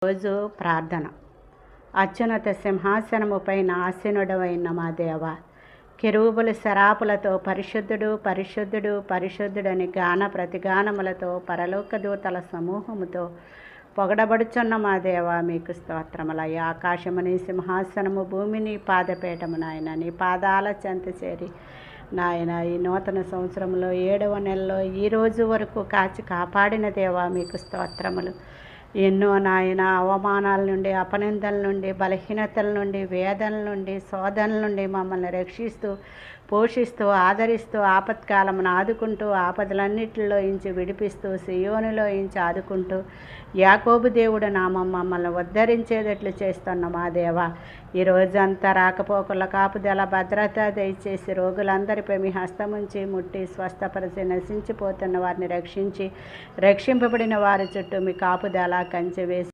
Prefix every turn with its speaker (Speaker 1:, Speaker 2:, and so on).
Speaker 1: రోజు ప్రార్థన. అత్యున్నత సింహాసనముపైన ఆసీనుడవైన మా దేవ, కెరూబుల శరాపులతో పరిశుద్ధుడు పరిశుద్ధుడు పరిశుద్ధుడని గాన ప్రతిగానములతో పరలోక దూతల సమూహముతో పొగడబడుచున్న మా దేవ, మీకు స్తోత్రములయ్యా. ఆకాశముని సింహాసనము, భూమిని పాదపీఠము నాయన, నీ పాదాల చెంత చేరి నాయన ఈ నూతన సంవత్సరంలో 7వ నెలలో ఈ రోజు వరకు కాచి కాపాడిన దేవా, మీకు స్తోత్రములు. ఎన్నో నాయన అవమానాల నుండి, అపనిందల నుండి, బలహీనతల నుండి, వేదనల నుండి, శోధనల నుండి మమ్మల్ని రక్షిస్తూ, పోషిస్తూ, ఆదరిస్తూ, ఆపత్కాలమును ఆదుకుంటూ, ఆపదలన్నిటిలో ఇంచి విడిపిస్తూ, సియోనులో ఇంచి ఆదుకుంటూ, యాకోబు దేవుడు నామం మమ్మల్ని ఉద్ధరించేటట్లు చేస్తున్న మా దేవ, ఈ రోజంతా రాకపోకల కాపుదల భద్రత దయచేసి రోగులందరిపై మీ హస్తముంచి ముట్టి స్వస్థపరిచి, నశించిపోతున్న వారిని రక్షించి, రక్షింపబడిన వారి చుట్టూ మీ కాపుదల కంచె వేసి